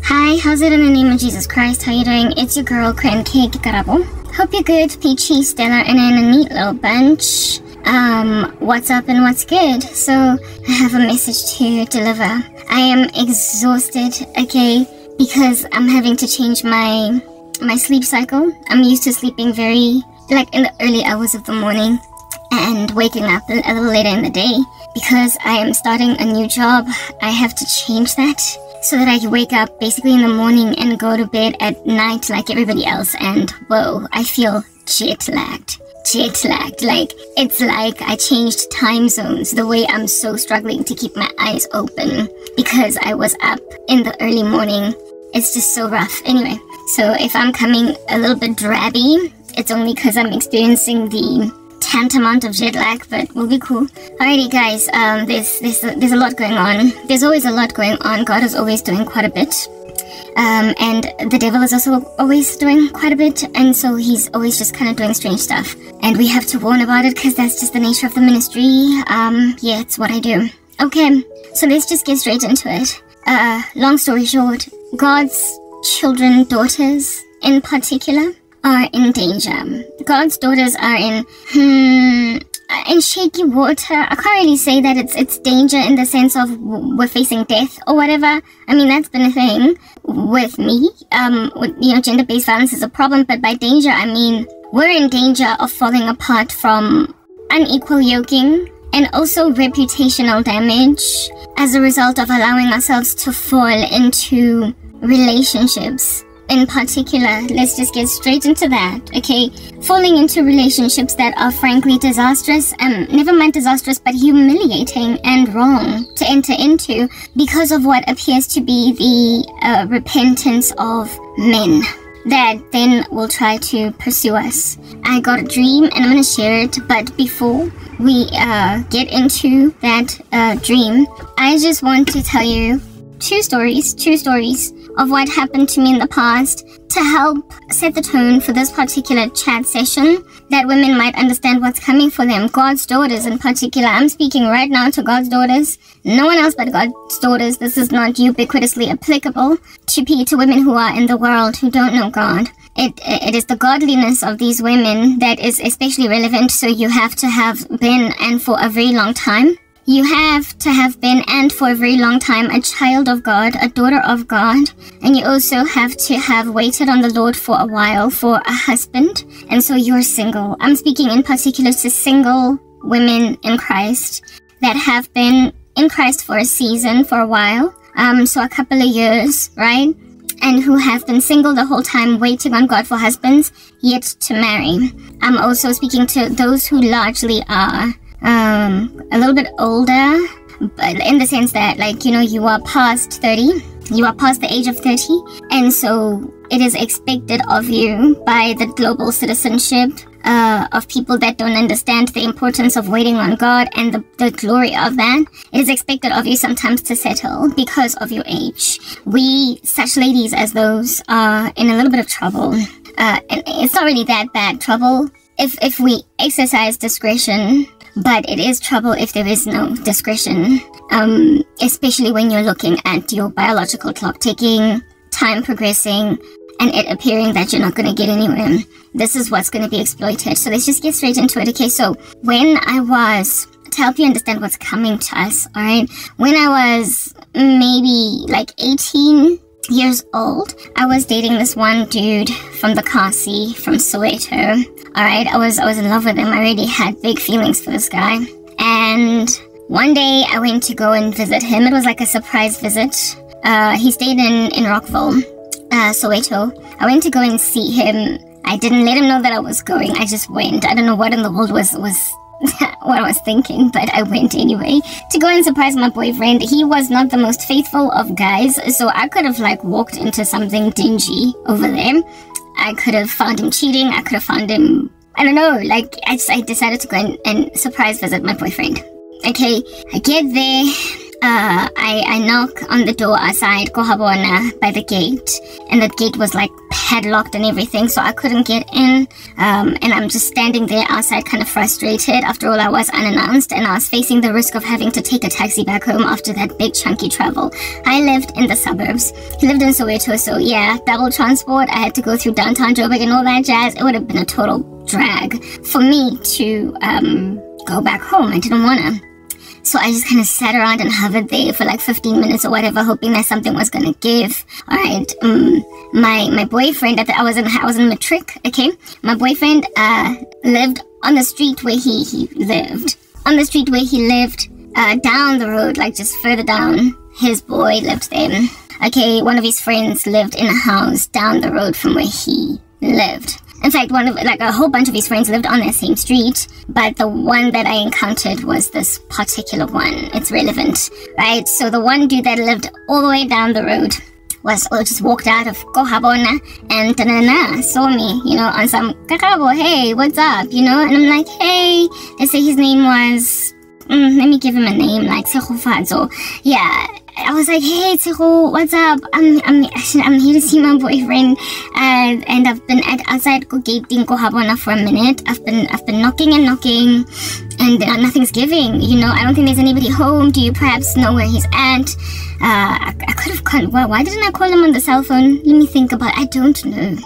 Hi, how's it in the name of Jesus Christ? How you doing? It's your girl, Cake Karabo. Hope you're good, peachy, stellar, and in a neat little bunch. What's up and what's good? So, I have a message to deliver. I am exhausted, okay, because I'm having to change my sleep cycle. I'm used to sleeping very, like, in the early hours of the morning and waking up a little later in the day. Because I am starting a new job, I have to change that so that I can wake up basically in the morning and go to bed at night like everybody else. And whoa, I feel jet lagged. Like, it's like I changed time zones, the way I'm so struggling to keep my eyes open because I was up in the early morning. It's just so rough. Anyway, so if I'm coming a little bit drabby, it's only because I'm experiencing the tantamount of jet lag, but we'll be cool. Alrighty guys, there's a lot going on. There's always a lot going on. God is always doing quite a bit. And the devil is also always doing quite a bit, and so he's always just kind of doing strange stuff. And we have to warn about it because that's just the nature of the ministry. Yeah, it's what I do. Okay, so let's just get straight into it. Long story short, God's children, daughters in particular, are in danger. God's daughters are in shaky water. I can't really say that it's danger in the sense of we're facing death or whatever. I mean, that's been a thing with me. Gender-based violence is a problem, but by danger, I mean we're in danger of falling apart from unequal yoking and also reputational damage as a result of allowing ourselves to fall into relationships. In particular, let's just get straight into that, okay? Falling into relationships that are frankly disastrous, never mind disastrous, but humiliating and wrong to enter into because of what appears to be the repentance of men that then will try to pursue us. I got a dream and I'm going to share it, but before we get into that dream, I just want to tell you two stories of what happened to me in the past to help set the tone for this particular chat session, that women might understand what's coming for them. God's daughters in particular. I'm speaking right now to God's daughters. No one else but God's daughters. This is not ubiquitously applicable to women who are in the world who don't know God. It is the godliness of these women that is especially relevant, so you have to have been, and for a very long time, you have to have been, and for a very long time, a child of God, a daughter of God. And you also have to have waited on the Lord for a while for a husband. And so you're single. I'm speaking in particular to single women in Christ that have been in Christ for a season, for a while. So a couple of years, right? And who have been single the whole time, waiting on God for husbands, yet to marry. I'm also speaking to those who largely are a little bit older, but in the sense that, like, you are past 30, you are past the age of 30, and so it is expected of you by the global citizenship of people that don't understand the importance of waiting on God and the glory of that. It is expected of you sometimes to settle because of your age. We, such ladies as those, are in a little bit of trouble. And it's not really that bad trouble if we exercise discretion, but it is trouble if there is no discretion, especially when you're looking at your biological clock ticking, time progressing, and it appearing that you're not going to get anywhere. This is what's going to be exploited. So let's just get straight into it. Okay, so when I was, to help you understand what's coming to us, alright, when I was maybe like 18 years old, I was dating this one dude from the Kasi, from Soweto. Alright, I was in love with him. I already had big feelings for this guy. And one day I went to go and visit him. It was like a surprise visit. He stayed in Rockville, Soweto. I went to go and see him. I didn't let him know that I was going. I just went. I don't know what in the world was what I was thinking, but I went anyway to go and surprise my boyfriend. He was not the most faithful of guys, so I could have like walked into something dingy over there. I could have found him cheating. I could have found him, I don't know, like I decided to go and surprise visit my boyfriend. Okay, I get there I knock on the door outside Kohabona by the gate, and the gate was like padlocked and everything, so I couldn't get in. And I'm just standing there outside, kind of frustrated. After all, I was unannounced, and I was facing the risk of having to take a taxi back home after that big chunky travel. I lived in the suburbs. He lived in Soweto, so yeah, double transport. I had to go through downtown Joburg and all that jazz. It would have been a total drag for me to go back home. I didn't want to. So I just kind of sat around and hovered there for like 15 minutes or whatever, hoping that something was gonna give. All right, my boyfriend, I was in matric, okay? My boyfriend lived on the street where he lived. On the street where he lived, down the road, like just further down, his boy lived there. Okay, one of his friends lived in a house down the road from where he lived. In fact, a whole bunch of his friends lived on that same street, but the one that I encountered was this particular one. It's relevant, right? So the one dude that lived all the way down the road just walked out of Kohabona and saw me, you know, on some kakabo, hey, what's up, you know? And I'm like, hey, let's say his name was, let me give him a name, like Sehofazo. Yeah. I was like, hey, Tseho, what's up? I'm here to see my boyfriend, and I've been outside gating Kohabona for a minute. I've been knocking, and nothing's giving. You know, I don't think there's anybody home. Do you perhaps know where he's at? I could have called. Well, why didn't I call him on the cell phone? Let me think about it. I don't know.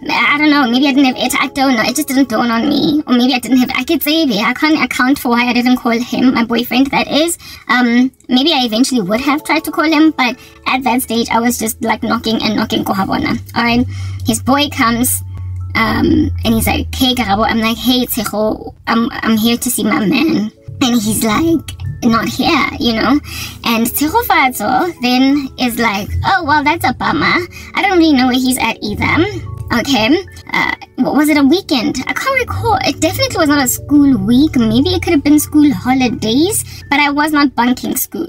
I don't know. Maybe I didn't have it. I don't know. It just didn't dawn on me. Or maybe I didn't have. I could say it. I can't account for why I didn't call him, my boyfriend. That is. Maybe I eventually would have tried to call him, but at that stage I was just like knocking Kohabona. Alright, his boy comes and he's like, hey Karabo. I'm like, hey Tseho, I'm here to see my man. And he's like, not here, you know. And Tseho then is like, oh well, that's a bummer. I don't really know where he's at either. Okay, was it a weekend? I can't recall. It definitely was not a school week. Maybe it could have been school holidays, but I was not bunking school.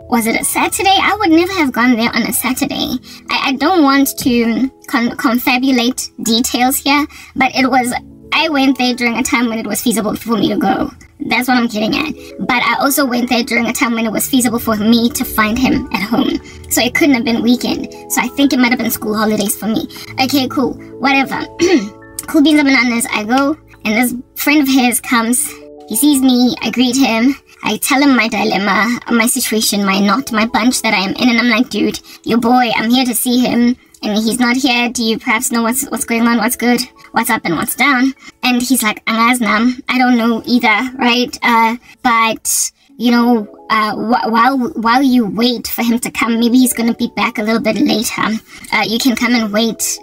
Was it a Saturday? I would never have gone there on a Saturday. I don't want to confabulate details here, but I went there during a time when it was feasible for me to go. That's what I'm getting at. But I also went there during a time when it was feasible for me to find him at home. So it couldn't have been weekend. So I think it might have been school holidays for me. Okay, cool. Whatever. Cool beans and bananas. I go, and this friend of his comes. He sees me. I greet him. I tell him my dilemma, my situation, my knot, my bunch that I am in. And I'm like, dude, your boy, I'm here to see him. And he's not here. Do you perhaps know what's going on? What's good? What's up and what's down? And he's like, Angazna, I don't know either, right? But you know, while you wait for him to come, maybe he's gonna be back a little bit later. You can come and wait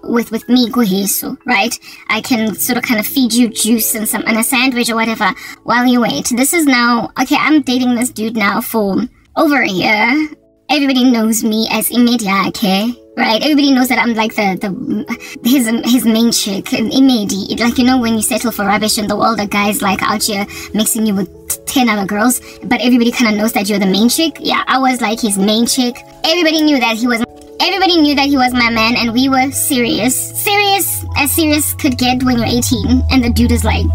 with me, Gohesu, right? I can sort of kind of feed you juice and a sandwich or whatever while you wait. This is now okay. I'm dating this dude now for over a year. Everybody knows me as Imedia, okay? Right? Everybody knows that I'm like his main chick, Imedi. Like, you know, when you settle for rubbish in the world, a guy's like out here mixing you with 10 other girls, but everybody kind of knows that you're the main chick. Yeah, I was like his main chick. Everybody knew that he was my man, and we were serious as serious could get when you're 18 and the dude is like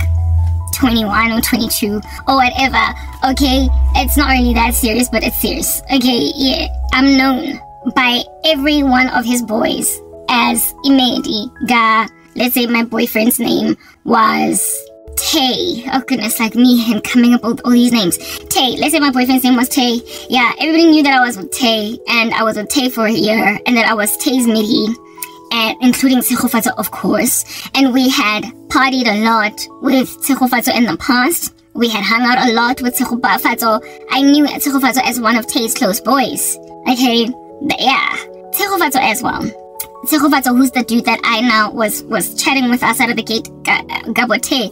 21 or 22 or whatever. Okay, it's not really that serious, but it's serious. Okay, yeah, I'm known by every one of his boys as Imedi Ga. Let's say my boyfriend's name was Tay. Oh goodness, like me and coming up with all these names. Tay. Let's say my boyfriend's name was Tay. Yeah, everybody knew that I was with Tay, and I was with Tay for a year, and that I was Tay's midi, and including Tsehofatso, of course. And we had partied a lot with Tsehofatso in the past. We had hung out a lot with Tsehofatso. I knew Tsehofatso as one of Tay's close boys. Okay, yeah, Tsehofatso as well. Tsehofatso, who's the dude that I now was chatting with outside of the gate, Gabote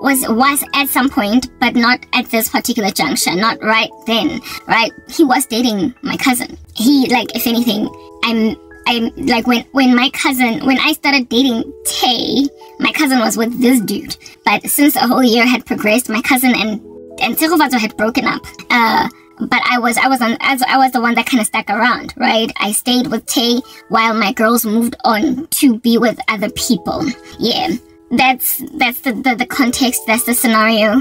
was at some point, but not at this particular juncture, not right then, right? He was dating my cousin. He, like, if anything, I'm like, when I started dating Tay, my cousin was with this dude. But since a whole year had progressed, my cousin and Tsehofatso had broken up. But I was the one that kind of stuck around, right? I stayed with Tay while my girls moved on to be with other people. Yeah, that's the context. That's the scenario.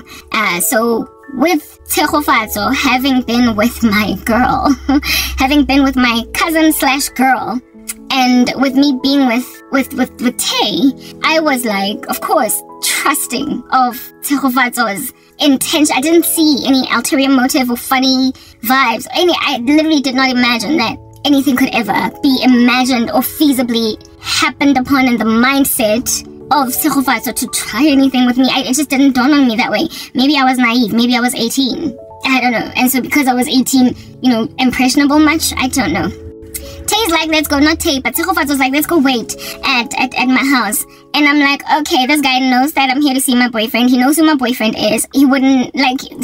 So with Tshegofatso having been with my girl, having been with my cousin / girl, and with me being with Tay, I was like, of course, trusting of Tshegofatso's intention. I didn't see any ulterior motive or funny vibes. I literally did not imagine that anything could ever be imagined or feasibly happened upon in the mindset of Tshegofatso to try anything with me. It just didn't dawn on me that way. Maybe I was naive. Maybe I was 18. I don't know. And so because I was 18, impressionable much, I don't know. Tay's like, let's go, not Tay, but Tshegofatso's like, let's go wait at my house. And I'm like, okay, this guy knows that I'm here to see my boyfriend. He knows who my boyfriend is. He wouldn't,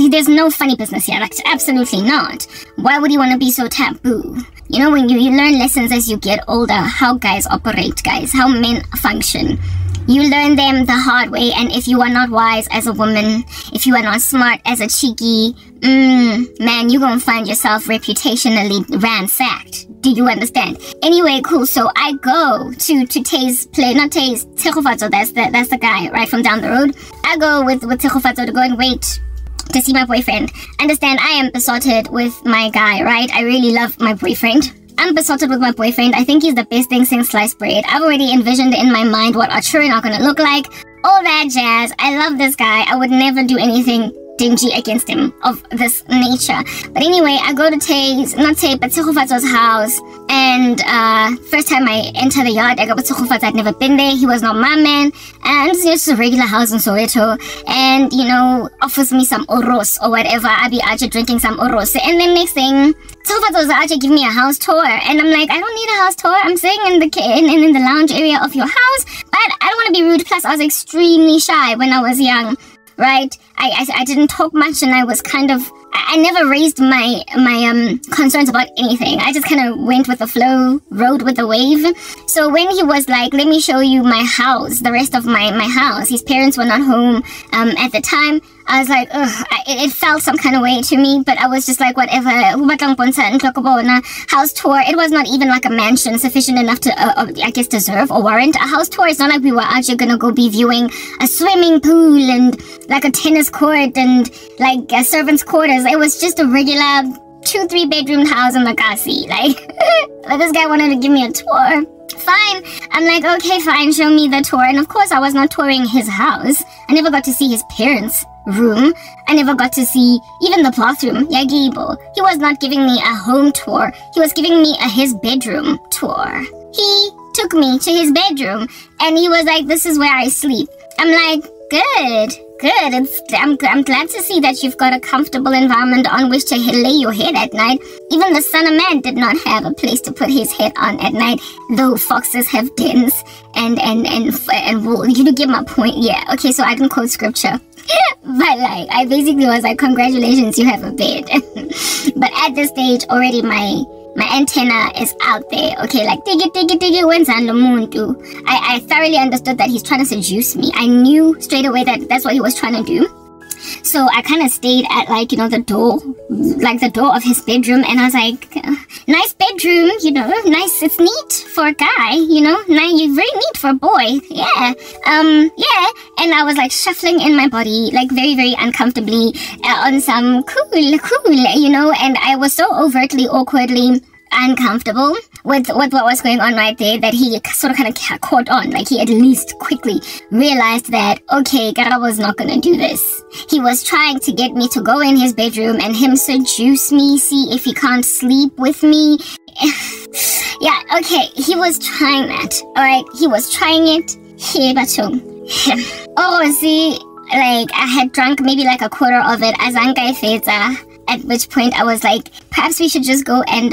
there's no funny business here. Absolutely not. Why would he want to be so taboo? When you learn lessons as you get older, how guys operate, guys, how men function. You learn them the hard way, and if you are not wise as a woman, if you are not smart as a cheeky, man, you're gonna find yourself reputationally ransacked. Do you understand? Anyway, cool. So I go to Tay's place, not Tay's, Tshegofatso, that's the guy right from down the road. I go with Tshegofatso to go and wait to see my boyfriend. Understand, I am besotted with my guy, right? I really love my boyfriend. I'm besotted with my boyfriend. I think he's the best thing since sliced bread. I've already envisioned in my mind what our children are going to look like. All that jazz. I love this guy. I would never do anything dingy against him of this nature. But anyway, I go to Tshegofatso's house, and first time I enter the yard, I go with Tshegofatso. I'd never been there. He was not my man, and it's just a regular house in Soweto, and offers me some oros or whatever. I be out drinking some oros, and then next thing, Tshegofatso's out to give me a house tour, and I'm like, I don't need a house tour. I'm sitting in the lounge area of your house, but I don't want to be rude. Plus, I was extremely shy when I was young. Right? I didn't talk much, and I was I never raised my concerns about anything. I just kind of went with the flow, rode with the wave. So when he was like, let me show you my house, the rest of my house, his parents were not home at the time, I was like, ugh, it felt some kind of way to me, but I was just like, whatever, house tour. It was not even like a mansion sufficient enough to, I guess, deserve or warrant a house tour. It's not like we were actually gonna go be viewing a swimming pool and like a tennis court and like a servant's quarters. It was just a regular 2-3 bedroom house in Makasi. But this guy wanted to give me a tour. Fine. I'm like, okay, fine, show me the tour. And of course, I was not touring his house. I never got to see his parents' room. I never got to see even the bathroom. Yagibo. He was not giving me a home tour. He was giving me his bedroom tour. He took me to his bedroom, and he was like, this is where I sleep. I'm like, good. I'm glad to see that you've got a comfortable environment on which to lay your head at night. Even the son of man did not have a place to put his head on at night, though foxes have dens and wool. You get my point? Yeah. Okay, so I didn't quote scripture. But I basically was like, congratulations, you have a bed. But at this stage, already my antenna is out there. Okay, like, I thoroughly understood that he's trying to seduce me. I knew straight away that that's what he was trying to do. So I kind of stayed at the door of his bedroom, and I was like, nice bedroom, nice, it's neat for a guy, nice, very neat for a boy, yeah, and I was like shuffling in my body, like very, very uncomfortably, on some cool, and I was so overtly, awkwardly uncomfortable with what was going on right there that he sort of kind of caught on. Like, he at least quickly realized that, okay, Gara was not gonna do this. He was trying to get me to go in his bedroom and him seduce me, see if he can't sleep with me. Yeah, okay, he was trying that, alright? He was trying it. Oh, see, I had drunk maybe like a quarter of it, azankai feta. At which point I was like, perhaps we should just go and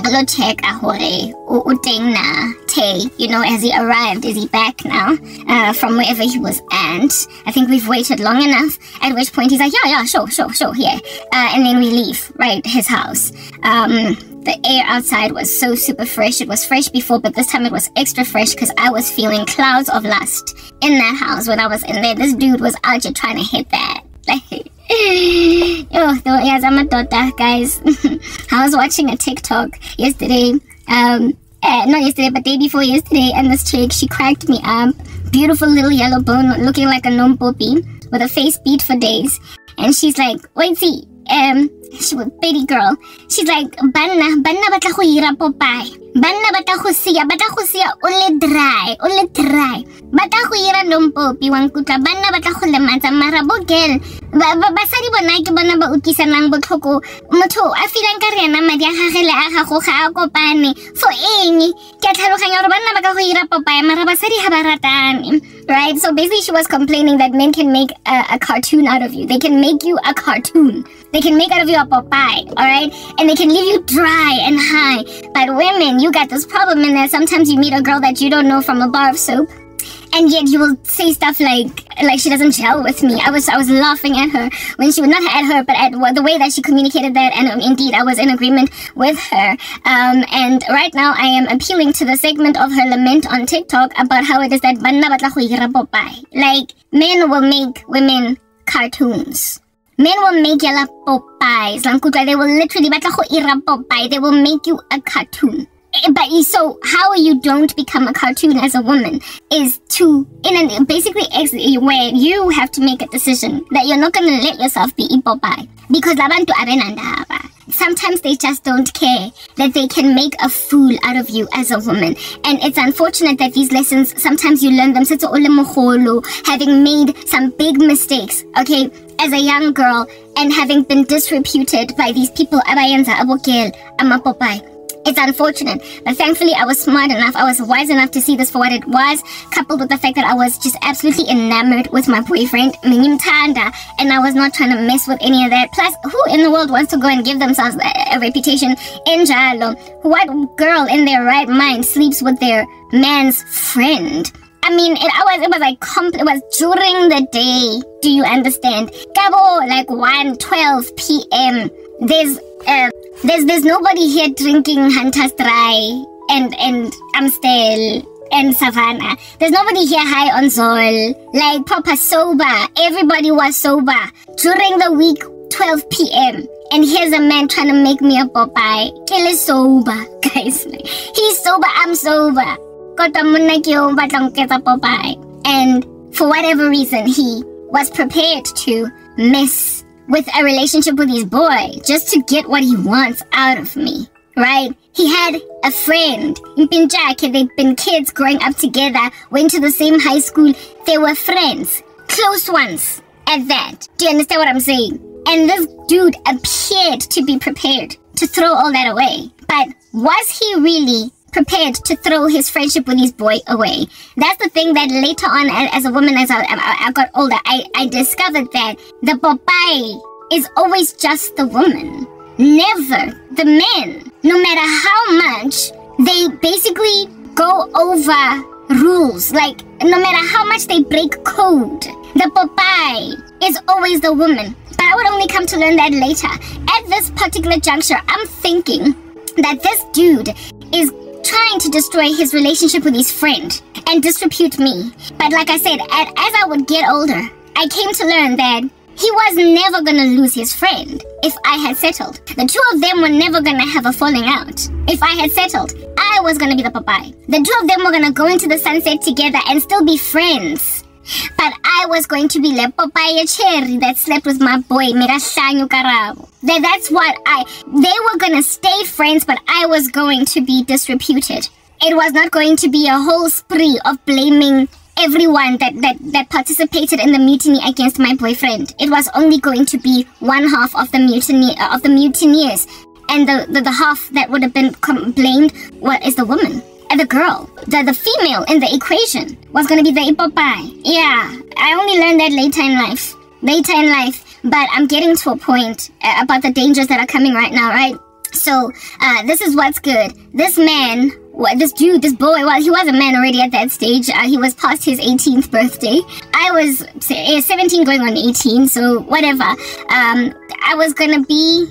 go check Ahore Uteng na Tay, as he arrived. Is he back now from wherever he was at? I think we've waited long enough. At which point he's like, yeah, sure, yeah. And then we leave, right, his house. The air outside was so super fresh. It was fresh before, but this time it was extra fresh because I was feeling clouds of lust in that house when I was in there. This dude was out here trying to hit that. Yes, I'm a daughter, guys. I was watching a TikTok yesterday, not yesterday, but day before yesterday, and this chick, she cracked me up. Beautiful little yellow bone, looking like a nompopi, with a face beat for days. and she's like, wait, see, she was baby girl. She's like, banna batla go ira Popeye. Banna batla go sia ole dry. Batla go ira lompopi wa nkutla. Banna batla go lematsa mara bo girl. Basadi bona ke bona ba utlisanang botlhoko. Motho a filang ka rena madi a gage le a gago ga a kopane. For eng ke tlhaloganya gore banna ba ka go ira Popeye mara basadi ha ba ratane. Right? So basically she was complaining that men can make a cartoon out of you. They can make you a cartoon. They can make out of you a Popeye, alright? And they can leave you dry and high. But women, you got this problem in that sometimes you meet a girl that you don't know from a bar of soap, and yet you will say stuff like she doesn't gel with me. I was laughing at her when she would not at her, but at the way that she communicated that, and indeed I was in agreement with her. And right now I am appealing to the segment of her lament on TikTok about how it is that banna batla go ira Popeye. Like, men will make women cartoons. Men will make yala Popeyes. They will literally batla go ira Popeye. They will make you a cartoon. But so how you don't become a cartoon as a woman is to basically where you have to make a decision that you're not gonna let yourself be Popeye, because labantu abenandaba. Sometimes they just don't care that they can make a fool out of you as a woman. And it's unfortunate that these lessons, sometimes you learn them having made some big mistakes, okay, as a young girl, and having been disreputed by these people. It's unfortunate, but thankfully I was smart enough, I was wise enough to see this for what it was, coupled with the fact that I was just absolutely enamored with my boyfriend, and I was not trying to mess with any of that. Plus, who in the world wants to go and give themselves a reputation in Jalo? What girl in their right mind sleeps with their man's friend? I mean, it was during the day. Do you understand? Cabo, like 1:12 p.m. There's nobody here drinking Hunter's Dry and Amstel and Savannah. There's nobody here high on Zol, like proper sober. Everybody was sober during the week, 12 p.m. And here's a man trying to make me a Popeye. Kill is sober, guys. He's sober, I'm sober. And for whatever reason, he was prepared to mess with a relationship with his boy just to get what he wants out of me, right? He had a friend in Pinjak. They'd been kids growing up together, went to the same high school. They were friends, close ones at that. Do you understand what I'm saying? And this dude appeared to be prepared to throw all that away. But was he really prepared to throw his friendship with his boy away? That's the thing that later on, as a woman, as I got older, I discovered that the Popeye is always just the woman, never the men. No matter how much they basically go over rules, like no matter how much they break code, the Popeye is always the woman. But I would only come to learn that later. At this particular juncture, I'm thinking that this dude is trying to destroy his relationship with his friend and disrepute me. But like I said, as I would get older, I came to learn that he was never gonna lose his friend if I had settled. The two of them were never gonna have a falling out. If I had settled, I was gonna be the Popeye. The two of them were gonna go into the sunset together and still be friends. But I was going to be the Popeye cherry that slept with my boy. That's what they were gonna stay friends, but I was going to be disreputed. It was not going to be a whole spree of blaming everyone that participated in the mutiny against my boyfriend. It was only going to be one half of the mutineers, and the half that would have been blamed is the woman. And the girl, the female in the equation was going to be the Popeye. Yeah, I only learned that later in life. But I'm getting to a point about the dangers that are coming right now, right? So, this is what's good. This man, this dude, this boy, well, he was a man already at that stage. He was past his 18th birthday. I was 17 going on 18, so whatever. I was gonna be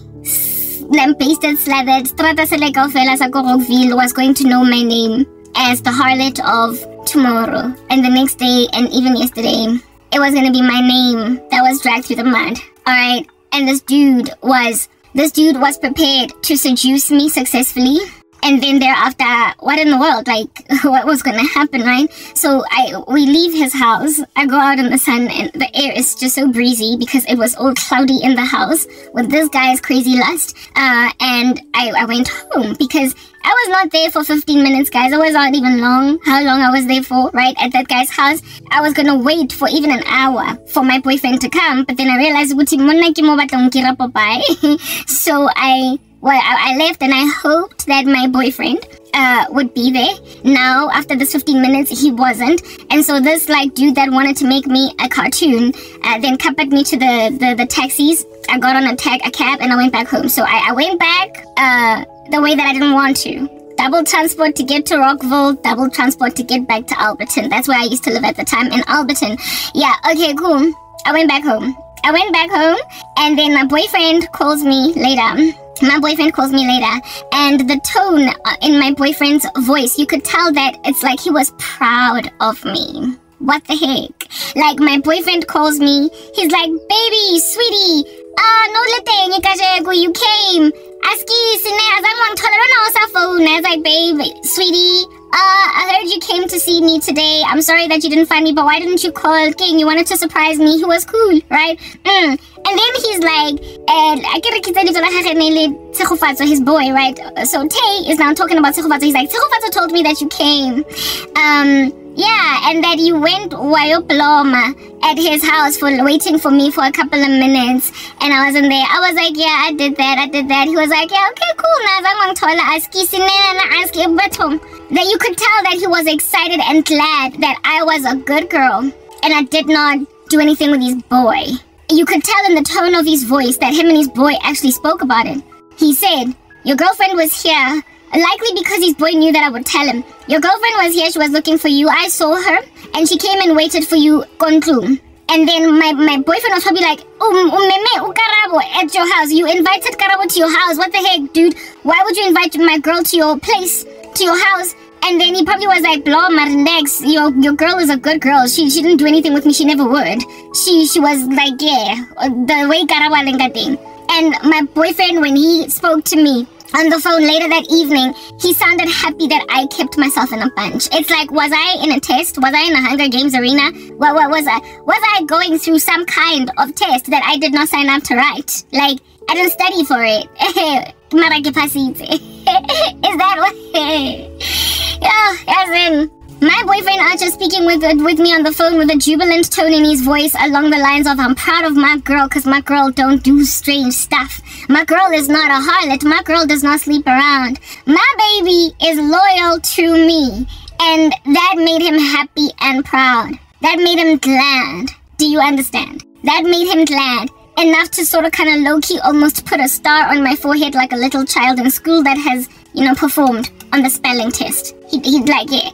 lambasted, slathered. Strata Seleka Fela Sako Rockville was going to know my name as the harlot of tomorrow. And the next day, and even yesterday, it was gonna be my name that was dragged through the mud. Alright, and this dude was prepared to seduce me successfully. And then thereafter, what in the world? Like, what was gonna happen, right? So we leave his house. I go out in the sun, and the air is just so breezy because it was all cloudy in the house with this guy's crazy lust. And I went home because I was not there for 15 minutes, guys. It was not even long how long I was there for, right? At that guy's house. I was gonna wait for even an hour for my boyfriend to come, but then I realized so I left, and I hoped that my boyfriend would be there. Now, after this 15 minutes, he wasn't. And so this like dude that wanted to make me a cartoon then coupled me to the taxis. I got on a cab, and I went back home. So I went back the way that I didn't want to. Double transport to get to Rockville, double transport to get back to Alberton. That's where I used to live at the time, in Alberton. Yeah, okay, cool. I went back home, and then my boyfriend calls me later. And the tone in my boyfriend's voice, you could tell that it's like he was proud of me. What the heck? Like, my boyfriend calls me, he's like, baby, sweetie, no lete, you came. Aski, sine, I was like, babe, sweetie, I heard you came to see me today. I'm sorry that you didn't find me, but why didn't you call King? You wanted to surprise me. He was cool, right? And then he's like, his boy, right? So Tay is now talking about Tsegofatso. He's like, Tsegofatso told me that you came. Yeah, and that you went Wayoploma at his house for waiting for me for a couple of minutes, and I wasn't there. I was like, yeah, I did that. He was like, yeah, okay, cool. That you could tell that he was excited and glad that I was a good girl, and I did not do anything with his boy. You could tell in the tone of his voice that him and his boy actually spoke about it. He said, your girlfriend was here. Likely because his boy knew that I would tell him. Your girlfriend was here, she was looking for you. I saw her, and she came and waited for you, Kontlu. And then my boyfriend was probably like, Karabo at your house. You invited Karabo to your house. What the heck, dude? Why would you invite my girl to your place, to your house? And then he probably was like, blah, Marindex, your girl is a good girl. She didn't do anything with me. She never would. She was like, yeah, the way Karabo thing. And my boyfriend, when he spoke to me on the phone later that evening, he sounded happy that I kept myself in a bunch. It's like, was I in a test? Was I in a Hunger Games arena? What was I? Was I going through some kind of test that I did not sign up to write? Like, I didn't study for it. Is that what? Yeah, as in, my boyfriend Archer speaking with me on the phone with a jubilant tone in his voice along the lines of, I'm proud of my girl because my girl don't do strange stuff. My girl is not a harlot. My girl does not sleep around. My baby is loyal to me. And that made him happy and proud. That made him glad. Do you understand? That made him glad. Enough to sort of kind of low-key almost put a star on my forehead like a little child in school that has, you know, performed on the spelling test. He'd like, yeah.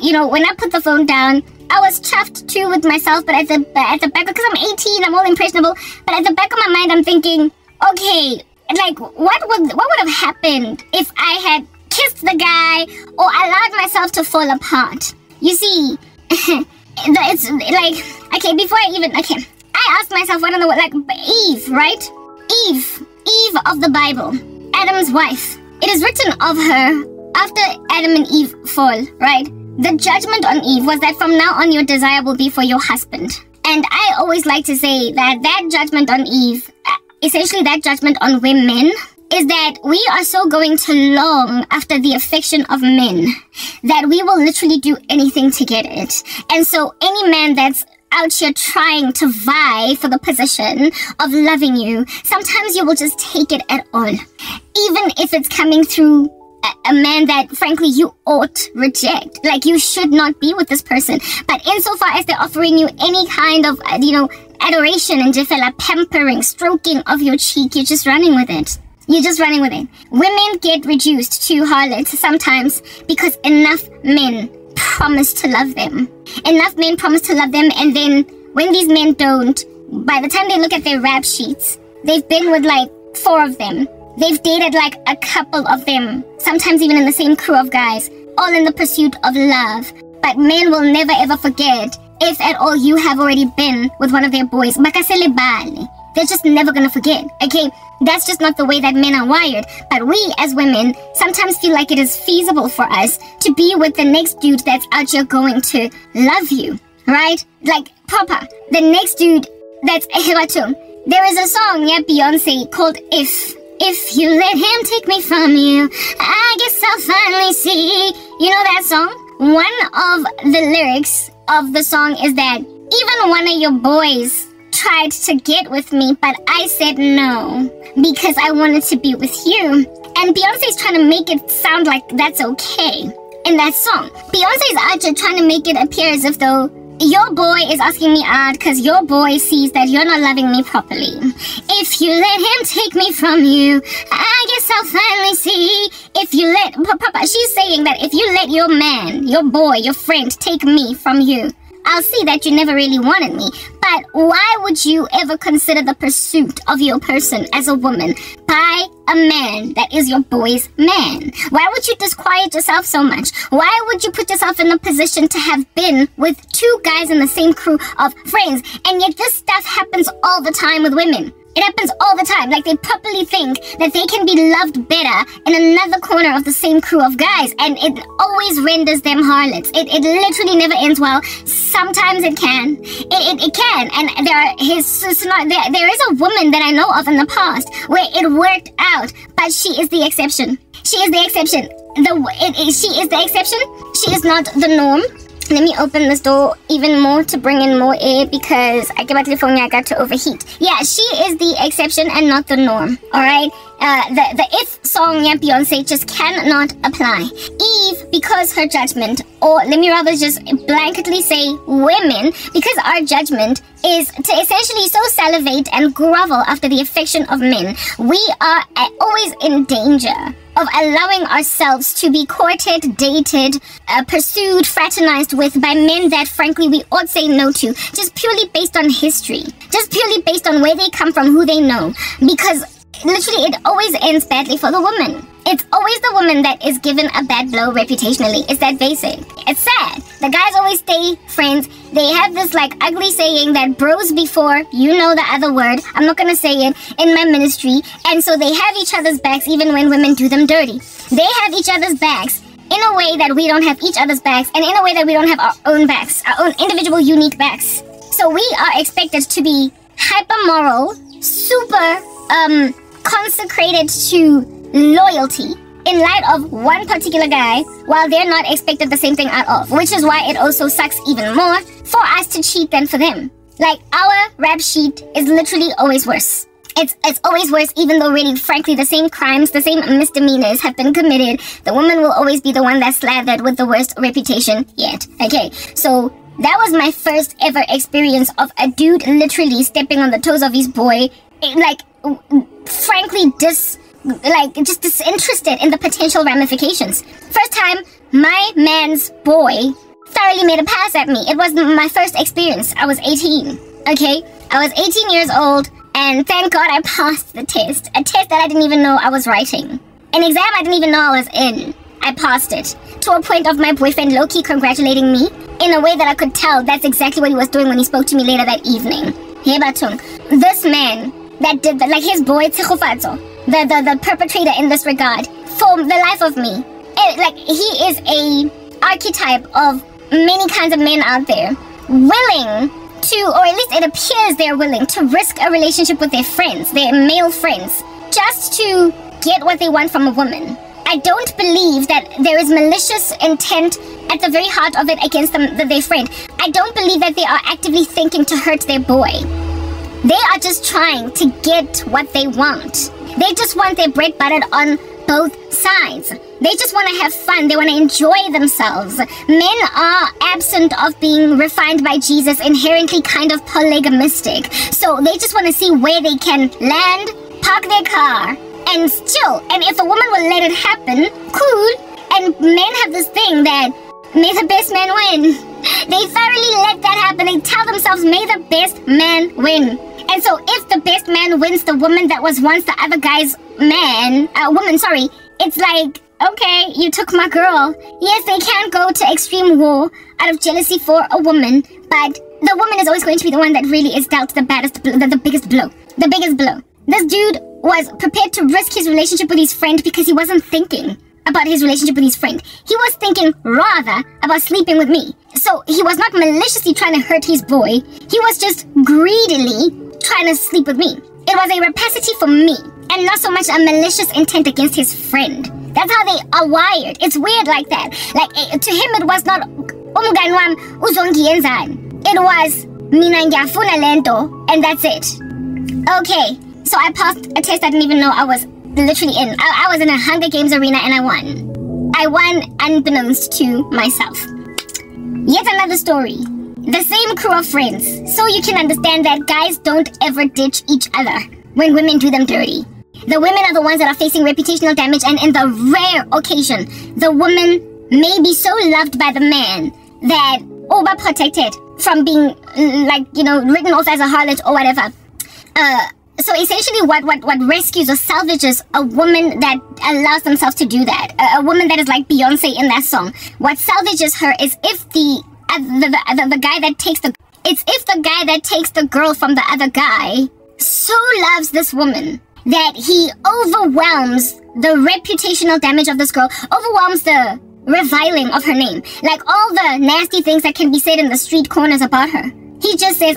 You know, when I put the phone down, I was chuffed too with myself, but at the back, because I'm 18, I'm all impressionable, but at the back of my mind, I'm thinking, okay, like, what would have happened if I had kissed the guy or allowed myself to fall apart? You see, it's like, okay, I asked myself, what in the world, like, Eve, right? Eve of the Bible, Adam's wife. It is written of her after Adam and Eve fall, right? The judgment on Eve was that from now on your desire will be for your husband. And I always like to say that judgment on Eve, essentially that judgment on women, is that we are so going to long after the affection of men that we will literally do anything to get it. And so any man that's out here trying to vie for the position of loving you, sometimes you will just take it at all. Even if it's coming through a man that, frankly, you ought reject. Like, you should not be with this person. But insofar as they're offering you any kind of, adoration and just like pampering, stroking of your cheek, you're just running with it. You're just running with it. Women get reduced to harlots sometimes because enough men promise to love them. Enough men promise to love them, and then when these men don't, by the time they look at their rap sheets, they've been with like 4 of them. They've dated like a couple of them, sometimes even in the same crew of guys, all in the pursuit of love. But men will never ever forget if at all you have already been with one of their boys. They They're just never gonna forget, okay? That's just not the way that men are wired. But we, as women, sometimes feel like it is feasible for us to be with the next dude that's out here going to love you, right? Like, proper. The next dude that's Hiratum. There is a song, yeah, Beyonce, called If you let him take me from you, I guess I'll finally see. You know that song? One of the lyrics of the song is that even one of your boys tried to get with me, but I said no because I wanted to be with you. And Beyonce's trying to make it sound like that's okay in that song. Beyonce's out here trying to make it appear as if though your boy is asking me out because your boy sees that you're not loving me properly. If you let him take me from you, I guess I'll finally see. If you let... Papa, she's saying that if you let your man, your boy, your friend take me from you, I'll see that you never really wanted me. But why would you ever consider the pursuit of your person as a woman by a man that is your boy's man? Why would you disquiet yourself so much? Why would you put yourself in a position to have been with two guys in the same crew of friends? And yet this stuff happens all the time with women. It happens all the time. Like, they probably think that they can be loved better in another corner of the same crew of guys, and it always renders them harlots. It literally never ends well. Sometimes it can. It can. And there is a woman that I know of in the past where it worked out, but she is the exception. She is the exception. She is the exception. She is not the norm. Let me open this door even more to bring in more air because I got to overheat. Yeah, she is the exception and not the norm. Alright? The if song, yeah, Beyonce just cannot apply. Eve, because her judgment, or let me rather just blanketly say women, because our judgment is to essentially so salivate and grovel after the affection of men. We are always in danger of allowing ourselves to be courted, dated, pursued, fraternized with by men that frankly we ought say no to, just purely based on history, just purely based on where they come from, who they know, because literally it always ends badly for the woman. It's always the woman that is given a bad blow reputationally. It's that basic. It's sad. The guys always stay friends. They have this like ugly saying that bros before, you know the other word, I'm not gonna say it, in my ministry. And so they have each other's backs even when women do them dirty. They have each other's backs in a way that we don't have each other's backs, and in a way that we don't have our own backs, our own individual unique backs. So we are expected to be hyper moral, super consecrated to loyalty in light of one particular guy, while they're not expected the same thing out of, which is why it also sucks even more for us to cheat than for them. Like, our rap sheet is literally always worse. It's always worse, even though really, frankly, the same crimes, the same misdemeanors have been committed. The woman will always be the one that's slathered with the worst reputation yet. Okay, so that was my first ever experience of a dude literally stepping on the toes of his boy, like, frankly, just disinterested in the potential ramifications. First time my man's boy thoroughly made a pass at me. It was my first experience. I was 18, okay? I was 18 years old, and thank God I passed the test. A test that I didn't even know I was writing. An exam I didn't even know I was in. I passed it. To a point of my boyfriend low-key congratulating me in a way that I could tell that's exactly what he was doing when he spoke to me later that evening. This man that did like his boy Tsikhufatso, the perpetrator in this regard, for the life of me, like, he is a archetype of many kinds of men out there willing to, or at least it appears they're willing to risk a relationship with their friends, their male friends, just to get what they want from a woman. I don't believe that there is malicious intent at the very heart of it against their friend. I don't believe that they are actively thinking to hurt their boy. They are just trying to get what they want. They just want their bread buttered on both sides. They just want to have fun. They want to enjoy themselves. Men are, absent of being refined by Jesus, inherently kind of polygamistic. So they just want to see where they can land, park their car, and chill. And if a woman will let it happen, cool. And men have this thing that, may the best man win. They thoroughly let that happen. They tell themselves, may the best man win. And so if the best man wins the woman that was once the other guy's woman, it's like, okay, you took my girl. Yes, they can go to extreme war out of jealousy for a woman, but the woman is always going to be the one that really is dealt the biggest blow. the biggest blow. This dude was prepared to risk his relationship with his friend because he wasn't thinking about his relationship with his friend. He was thinking rather about sleeping with me. So he was not maliciously trying to hurt his boy. He was just greedily trying to sleep with me. It was a rapacity for me and not so much a malicious intent against his friend. That's how they are wired. It's weird like that. Like, to him, it was not umngani wami uzongiyenzani. It was mina ngiyafuna lento, and that's it. Okay, so I passed a test I didn't even know I was literally in. I was in a Hunger Games arena and I won. I won unbeknownst to myself. Yet another story. The same crew of friends. So you can understand that guys don't ever ditch each other when women do them dirty. The women are the ones that are facing reputational damage, and in the rare occasion, the woman may be so loved by the man that overprotected from being, written off as a harlot or whatever. So essentially what rescues or salvages a woman that allows themselves to do that, a woman that is like Beyonce in that song, what salvages her is if the guy that takes the girl from the other guy so loves this woman that he overwhelms the reputational damage of this girl, overwhelms the reviling of her name, like all the nasty things that can be said in the street corners about her. He just says,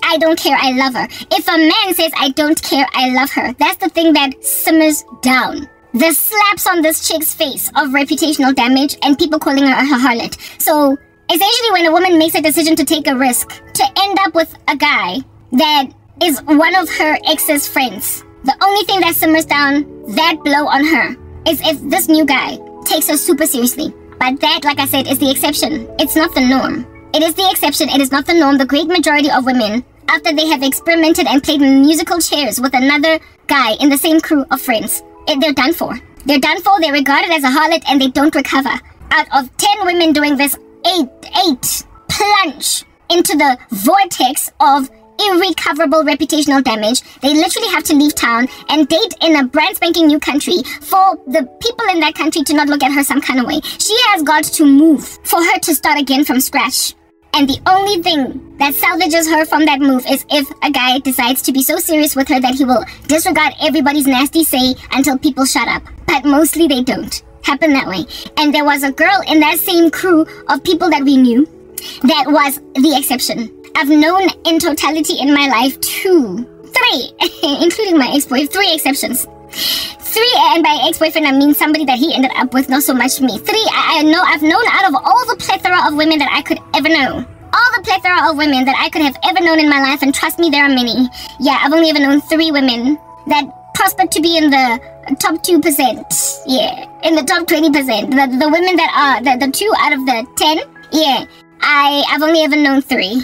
I don't care, I love her. If a man says, I don't care, I love her, that's the thing that simmers down. The slaps on this chick's face of reputational damage and people calling her a harlot. So essentially when a woman makes a decision to take a risk to end up with a guy that is one of her ex's friends, the only thing that simmers down that blow on her is if this new guy takes her super seriously. But that, like I said, is the exception. It's not the norm. It is the exception. It is not the norm. The great majority of women, after they have experimented and played musical chairs with another guy in the same crew of friends, they're done for. They're done for. They're regarded as a harlot and they don't recover. Out of 10 women doing this, 8 plunge into the vortex of irrecoverable reputational damage. They literally have to leave town and date in a brand spanking new country for the people in that country to not look at her some kind of way. She has got to move for her to start again from scratch. And the only thing that salvages her from that move is if a guy decides to be so serious with her that he will disregard everybody's nasty say until people shut up. But mostly they don't happen that way. And there was a girl in that same crew of people that we knew that was the exception. I've known in totality in my life 3, including my ex-boyfriend, 3 exceptions. 3, and by ex-boyfriend I mean somebody that he ended up with, not so much me. 3, I've known out of all the plethora of women that I could ever know. All the plethora of women that I could have ever known in my life, and trust me, there are many. Yeah, I've only ever known 3 women that prospered to be in the top 2%. Yeah, in the top 20%. The women that are, the 2 out of the 10, yeah, I've only ever known 3.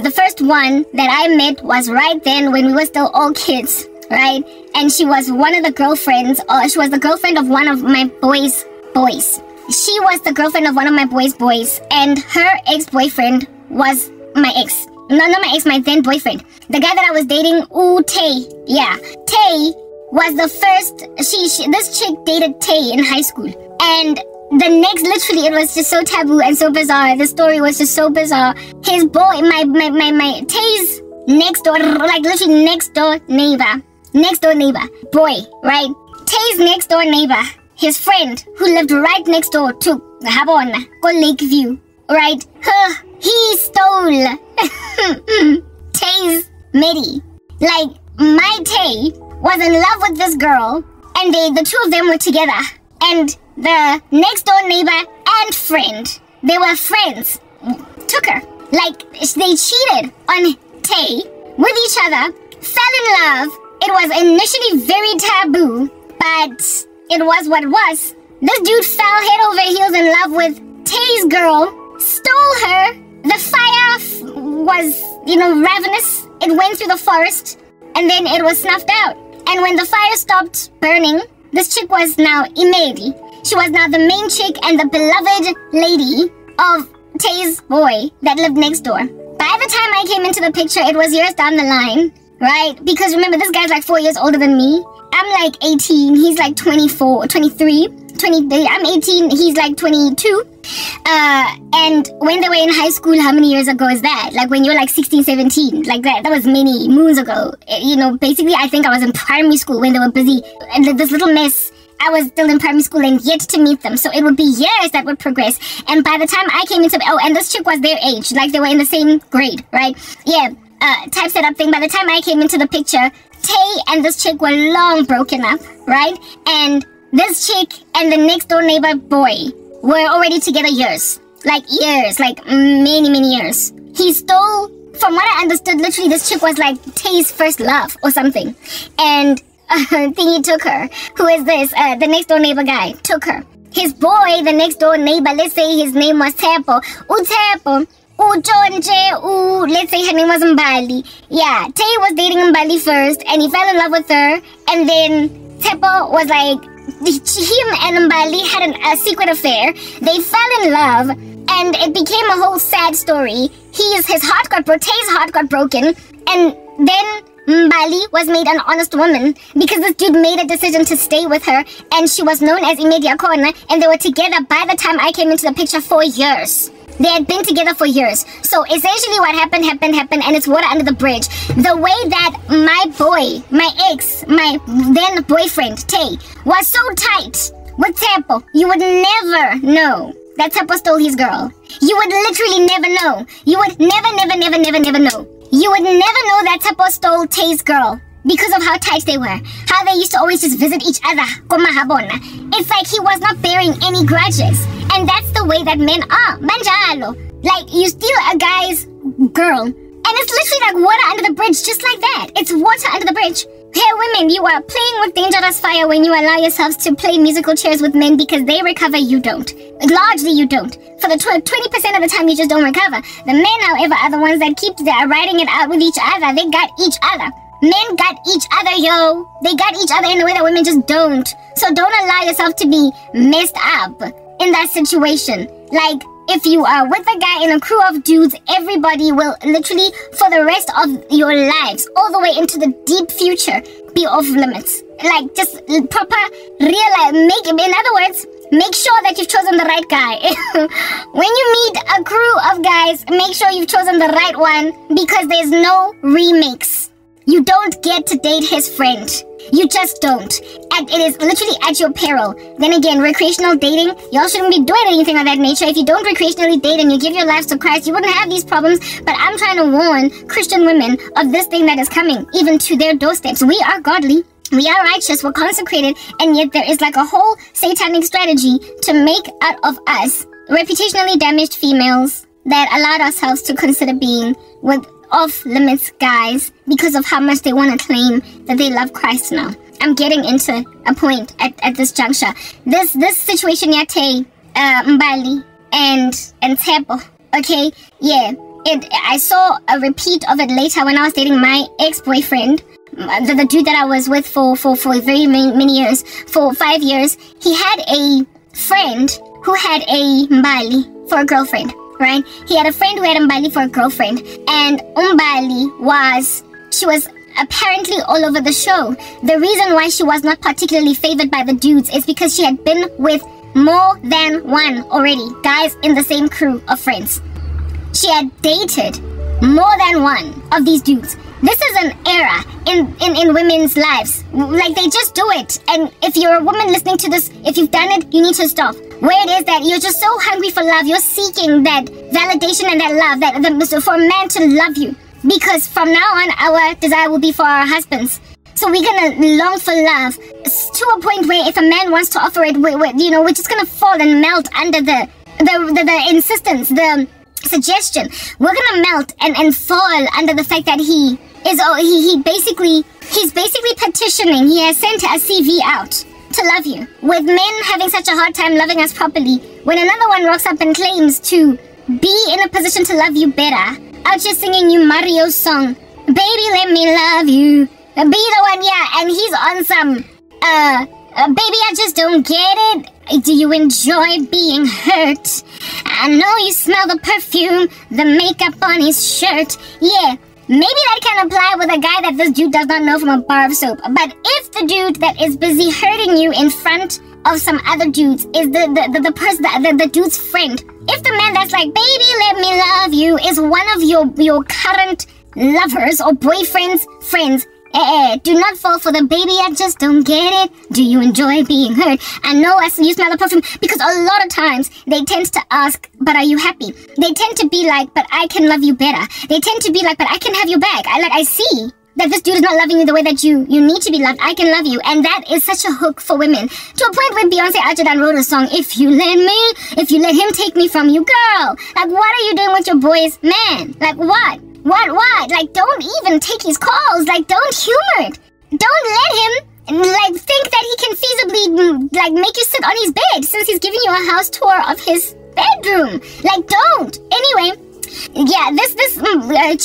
The first one that I met was right then when we were still all kids, right? And she was one of the girlfriends, or she was the girlfriend of one of my boys' boys. She was the girlfriend of one of my boys' boys, and her ex-boyfriend was my ex. No, not my ex, my then boyfriend. The guy that I was dating, Tay. Yeah, Tay was the first, this chick dated Tay in high school. And the next, literally, it was just so taboo and so bizarre. The story was just so bizarre. His boy, my Tay's next door, like literally next door neighbor, boy, right? Tay's next door neighbor, his friend who lived right next door to Habona, Lakeview, right? He stole Tay's Medi. Like, my Tay was in love with this girl, and the 2 of them were together. And the next door neighbor and friend, they were friends, took her. Like, they cheated on Tay with each other, fell in love. It was initially very taboo, but it was what it was. This dude fell head over heels in love with Tay's girl, stole her. The fire was, ravenous. It went through the forest, and then it was snuffed out. And when the fire stopped burning, this chick was now Imedi. She was now the main chick and the beloved lady of Tay's boy that lived next door. By the time I came into the picture, it was years down the line, right? Because remember, this guy's like 4 years older than me. I'm like 18, he's like 24, 23, 20, I'm 18, he's like 22. And when they were in high school, how many years ago is that? Like when you're like 16, 17, like that was many moons ago. You know, basically I think I was in primary school when they were busy, and this little mess, I was still in primary school and yet to meet them. So it would be years that would progress. And by the time I came into, and this chick was their age, like they were in the same grade, right? Yeah, typeset thing. By the time I came into the picture, Tay and this chick were long broken up, right? And this chick and the next door neighbor boy were already together years, like many, many years. He stole, from what I understood, literally this chick was like Tay's first love or something. And thingy took her. Who is this? The next door neighbor guy took her. His boy, the next door neighbor, let's say his name was Taboo. Let's say her name was Mbali. Yeah, Tay was dating Mbali first, and he fell in love with her. And then Taboo was like, him and Mbali had a secret affair. They fell in love, and it became a whole sad story. Tay's heart got broken, and then Mbali was made an honest woman because this dude made a decision to stay with her, and she was known as Imediakona, and they were together by the time I came into the picture 4 years. They had been together for years. So essentially what happened, and it's water under the bridge. The way that my then boyfriend, Tay, was so tight with Tepo, you would never know that Tepo stole his girl. You would literally never know. You would never know. You would never know that Tepo stole Tay's girl because of how tight they were. How they used to always just visit each other. It's like he was not bearing any grudges. And that's the way that men are. Manjalo. Like, you steal a guy's girl, and it's literally like water under the bridge, just like that. It's water under the bridge. Here, women, you are playing with dangerous fire when you allow yourselves to play musical chairs with men because they recover, you don't. Largely, you don't. For the 20% of the time, you just don't recover. The men, however, are the ones that are riding it out with each other. They got each other. Men got each other, yo. They got each other in a way that women just don't. So don't allow yourself to be messed up in that situation. Like, if you are with a guy in a crew of dudes, everybody will literally, for the rest of your lives, all the way into the deep future, be off limits. Like, just proper, realize, in other words, make sure that you've chosen the right guy. When you meet a crew of guys, make sure you've chosen the right one, because there's no remakes. You don't get to date his friend. You just don't. And it is literally at your peril. Then again, recreational dating, y'all shouldn't be doing anything of that nature. If you don't recreationally date and you give your lives to Christ, you wouldn't have these problems. But I'm trying to warn Christian women of this thing that is coming, even to their doorsteps. We are godly. We are righteous. We're consecrated. And yet there is like a whole satanic strategy to make out of us reputationally damaged females that allowed ourselves to consider being with off-limits guys because of how much they want to claim that they love Christ now. I'm getting into a point at this juncture. This situation, Yate, Mbali, and Tepo, okay? Yeah, I saw a repeat of it later when I was dating my ex-boyfriend, the dude that I was with for very many years, for 5 years. He had a friend who had a Mbali for a girlfriend. Right? He had a friend who had Mbali for a girlfriend, and Mbali was apparently all over the show. The reason why she was not particularly favored by the dudes is because she had been with more than one already, guys in the same crew of friends. She had dated more than one of these dudes. This is an era in women's lives. Like, they just do it. And if you're a woman listening to this, if you've done it, you need to stop. Where it is that you're just so hungry for love, you're seeking that validation and that love, for a man to love you. Because from now on, our desire will be for our husbands. So we're gonna long for love to a point where if a man wants to offer it, we're just gonna fall and melt under the insistence, the suggestion. We're gonna melt and fall under the fact that he's basically petitioning. He has sent a CV out to love you. With men having such a hard time loving us properly, when another one rocks up and claims to be in a position to love you better, out here singing you Mario's song, baby let me love you, be the one, yeah, and he's on some baby I just don't get it, do you enjoy being hurt? I know you smell the perfume, the makeup on his shirt, yeah. Maybe that can apply with a guy that this dude does not know from a bar of soap. But if the dude that is busy hurting you in front of some other dudes is the person, the dude's friend. If the man that's like, baby, let me love you, is one of your current lovers or boyfriend's friends, do not fall for the baby, I just don't get it. Do you enjoy being hurt? I know you smell the perfume, because a lot of times they tend to ask, but are you happy? They tend to be like, but I can love you better. They tend to be like, but I can have you back. I see that this dude is not loving you the way that you need to be loved. I can love you. And that is such a hook for women. To a point where Beyonce Arjun wrote a song, if you let him take me from you, girl. Like, what are you doing with your boy's man? Like, what? What? Like, don't even take his calls. Like, don't humor it. Don't let him, like, think that he can feasibly, like, make you sit on his bed since he's giving you a house tour of his bedroom. Like, don't. Anyway, yeah, this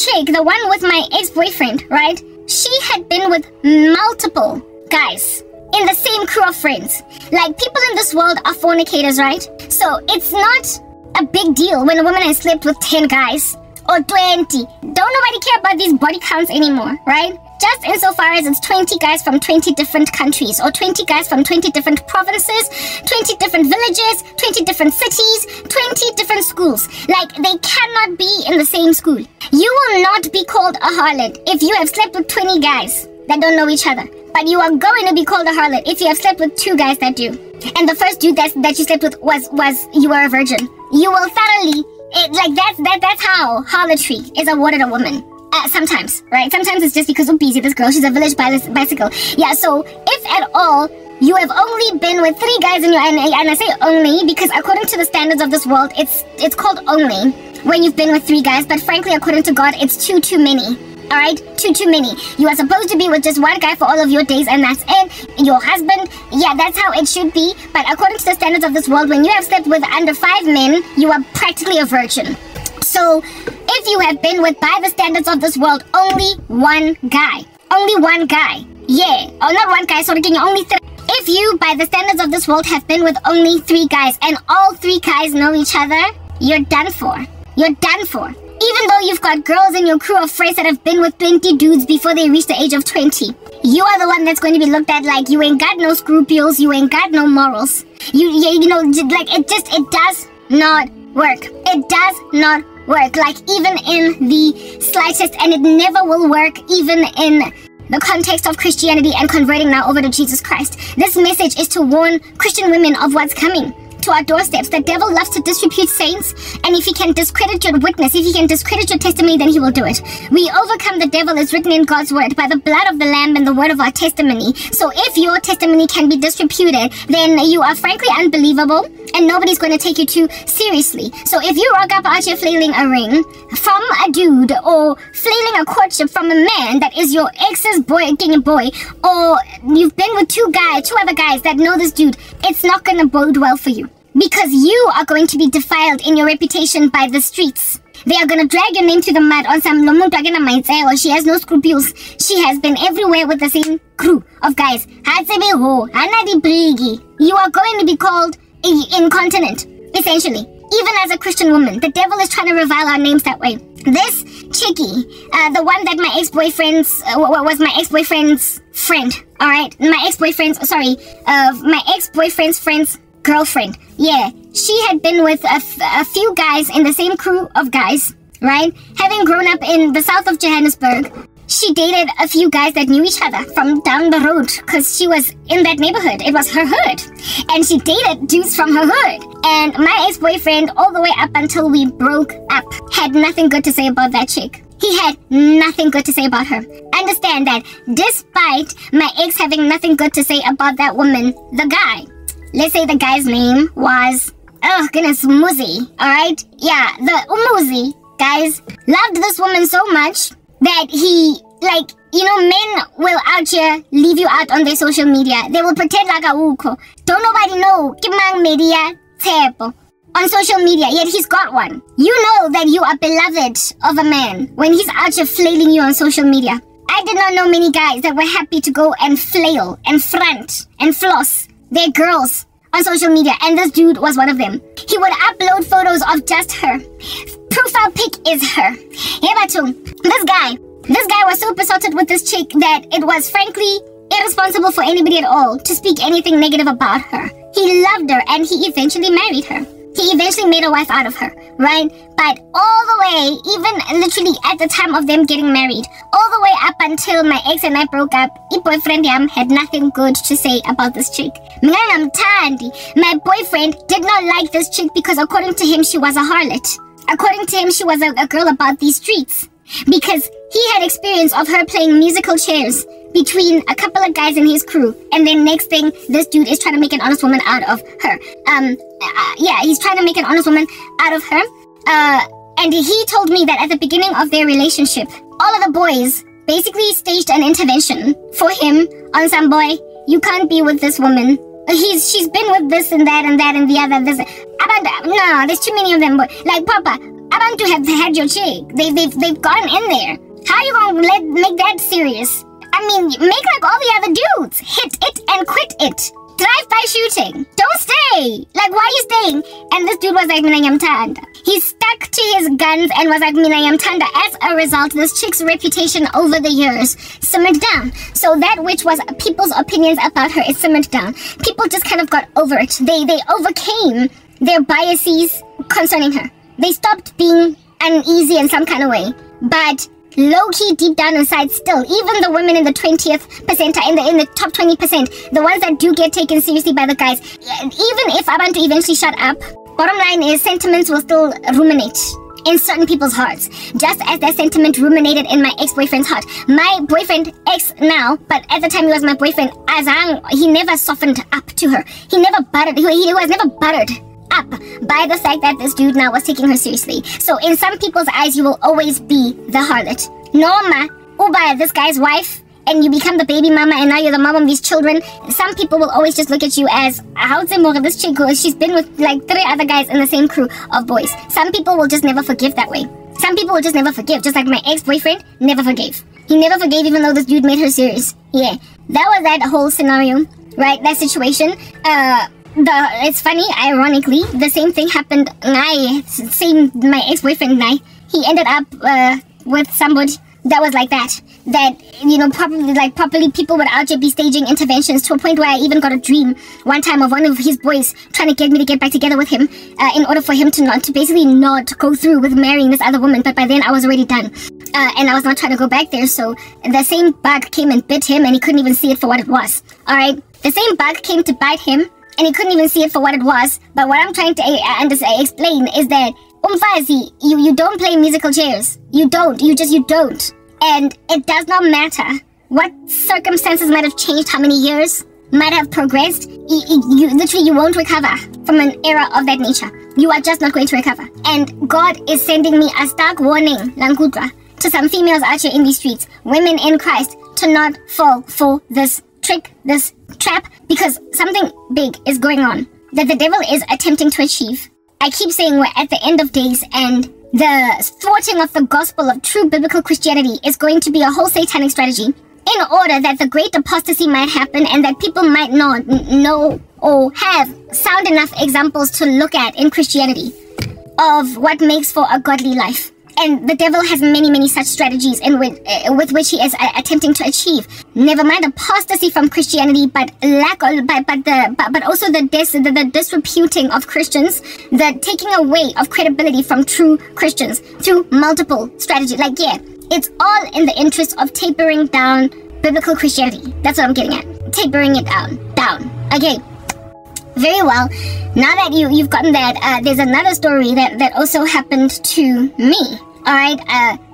chick, the one with my ex-boyfriend, right? She had been with multiple guys in the same crew of friends. Like, people in this world are fornicators, right? So it's not a big deal when a woman has slept with 10 guys or 20. Don't nobody care about these body counts anymore, right? Just insofar as it's 20 guys from 20 different countries, or 20 guys from 20 different provinces, 20 different villages, 20 different cities, 20 different schools. Like, they cannot be in the same school. You will not be called a harlot if you have slept with 20 guys that don't know each other. But you are going to be called a harlot if you have slept with 2 guys that do. And the first dude that you slept with was you were a virgin. You will thoroughly, that's how harlotry is awarded a woman. Sometimes, right? Sometimes it's just because we're busy. This girl, she's a village bicycle. Yeah, so if at all, you have only been with 3 guys in your, and I say only because according to the standards of this world, it's called only when you've been with 3 guys. But frankly, according to God, it's too many. All right, too many. You are supposed to be with just 1 guy for all of your days, and that's it. Your husband, yeah, that's how it should be. But according to the standards of this world, when you have slept with under 5 men, you are practically a virgin. So, if you have been with, by the standards of this world, only 1 guy. Only 1 guy. Yeah. Oh, not 1 guy, sorry, only 3. If you, by the standards of this world, have been with only 3 guys, and all 3 guys know each other, you're done for. You're done for. Even though you've got girls in your crew of friends that have been with 20 dudes before they reach the age of 20, you are the one that's going to be looked at like you ain't got no scruples, you ain't got no morals. You know, like, it does not work. It does not work, like, even in the slightest, and it never will work even in the context of Christianity and converting now over to Jesus Christ. This message is to warn Christian women of what's coming to our doorsteps. The devil loves to disrepute saints, and if he can discredit your witness, if he can discredit your testimony, then he will do it. We overcome the devil as written in God's word by the blood of the Lamb and the word of our testimony. So if your testimony can be disreputed, then you are frankly unbelievable, and nobody's going to take you too seriously. So if you rock up out here flailing a ring from a dude, or flailing a courtship from a man that is your ex's boy, or you've been with 2 other guys that know this dude, it's not going to bode well for you. Because you are going to be defiled in your reputation by the streets. They are going to drag your name through the mud on some lomuntu agena maitse, or she has no scruples. She has been everywhere with the same crew of guys. You are going to be called incontinent, essentially. Even as a Christian woman, the devil is trying to revile our names that way. This chickie, the one that my ex-boyfriend's, was my ex-boyfriend's friend, alright? My ex-boyfriend's friend's girlfriend. Yeah, she had been with a few guys in the same crew of guys, right? Having grown up in the south of Johannesburg, she dated a few guys that knew each other from down the road because she was in that neighborhood. It was her hood. And she dated dudes from her hood. And my ex-boyfriend, all the way up until we broke up, had nothing good to say about that chick. He had nothing good to say about her. Understand that despite my ex having nothing good to say about that woman, the guy, let's say the guy's name was, oh goodness, Muzi, alright? Yeah, the Umuzi guys loved this woman so much that he, like, you know, men will out here leave you out on their social media. They will pretend like a uko. Don't nobody know, kimang media tepo on social media, yet he's got one. You know that you are beloved of a man when he's out here flailing you on social media. I did not know many guys that were happy to go and flail and front and floss their girls on social media, and this dude was one of them. He would upload photos of just her. Profile pic is her. This guy was so besotted with this chick that it was frankly irresponsible for anybody at all to speak anything negative about her. He loved her and he eventually married her. He eventually made a wife out of her, right? But all the way, even literally at the time of them getting married, all the way up until my ex and I broke up, my boyfriend Yam had nothing good to say about this chick. My boyfriend did not like this chick because according to him, she was a harlot. According to him, she was a girl about these streets. Because he had experience of her playing musical chairs between a couple of guys in his crew, and then next thing, this dude is trying to make an honest woman out of her. He's trying to make an honest woman out of her. And he told me that at the beginning of their relationship, all of the boys basically staged an intervention for him on some boy. You can't be with this woman. She's been with this and that and that and the other. No, there's too many of them. Like, Papa, I want to have had your chick. They've gone in there. How are you gonna make that serious? I mean, make like all the other dudes. Hit it and quit it. Drive-by shooting. Don't stay. Like, why are you staying? And this dude was like, Mina Yamtanda. He stuck to his guns and was like, Mina Yamtanda. As a result, this chick's reputation over the years simmered down. So that which was people's opinions about her is simmered down. People just kind of got over it. They overcame their biases concerning her. They stopped being uneasy in some kind of way. But low-key, deep down inside still, even the women in the 20th percentile, in the top 20%, the ones that do get taken seriously by the guys, even if I want to eventually shut up, bottom line is sentiments will still ruminate in certain people's hearts, just as that sentiment ruminated in my ex-boyfriend's heart. My boyfriend, ex now, but at the time he was my boyfriend, Azang, he never softened up to her. He never buttered, he was never buttered up by the fact that this dude now was taking her seriously. So in some people's eyes, you will always be the harlot. Norma, Uba, this guy's wife, and you become the baby mama, and now you're the mom of these children. Some people will always just look at you as, how's it more this chick? She's been with like 3 other guys in the same crew of boys. Some people will just never forgive that way. Some people will just never forgive, just like my ex-boyfriend never forgave. He never forgave even though this dude made her serious. Yeah, that was that whole scenario, right? That situation. It's funny, ironically, the same thing happened. My ex-boyfriend and I, he ended up with somebody that was like that. That, you know, probably people would out here be staging interventions to a point where I even got a dream one time of one of his boys trying to get me to get back together with him in order for him to basically not go through with marrying this other woman. But by then I was already done. And I was not trying to go back there. So the same bug came and bit him and he couldn't even see it for what it was. Alright? The same bug came to bite him and he couldn't even see it for what it was. But what I'm trying to explain is that Umfazi, you don't play musical chairs. You don't. You don't. And it does not matter what circumstances might have changed, how many years might have progressed. You won't recover from an era of that nature. You are just not going to recover. And God is sending me a stark warning, Langudra, to some females out here in these streets, women in Christ, to not fall for this trick, this trap, because something big is going on that the devil is attempting to achieve. I keep saying we're at the end of days, and the thwarting of the gospel of true biblical Christianity is going to be a whole satanic strategy in order that the great apostasy might happen and that people might not know or have sound enough examples to look at in Christianity of what makes for a godly life. And the devil has many, many such strategies with which he is attempting to achieve. Never mind apostasy from Christianity, but also the disreputing of Christians, the taking away of credibility from true Christians through multiple strategies. Like, yeah, it's all in the interest of tapering down biblical Christianity. That's what I'm getting at. Tapering it down. Okay. Very well. Now that you've gotten that, there's another story that also happened to me. Alright,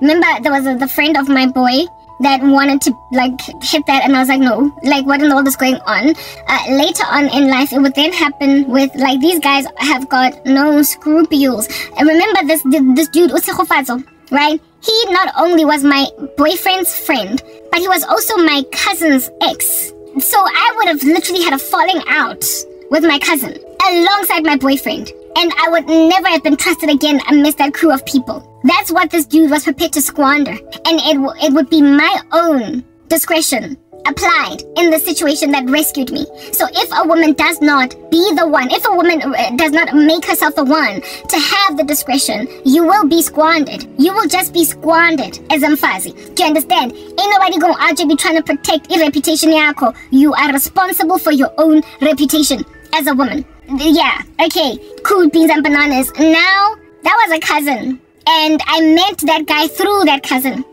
remember there was the friend of my boy that wanted to like hit that, and I was like, no, like what in the world is going on? Later on in life, it would then happen with like these guys have got no scruples. And remember this dude, Usehofazo, right? He not only was my boyfriend's friend, but he was also my cousin's ex. So I would have literally had a falling out with my cousin alongside my boyfriend, and I would never have been trusted again amidst that crew of people. That's what this dude was prepared to squander, and it would be my own discretion applied in the situation that rescued me. So if a woman does not be the one, if a woman does not make herself the one to have the discretion, you will be squandered. You will just be squandered as Mfazi. Do you understand? Ain't nobody gonna be trying to protect your reputation yako. You are responsible for your own reputation. as a woman. Yeah, okay, cool beans and bananas. Now, that was a cousin. And I met that guy through that cousin.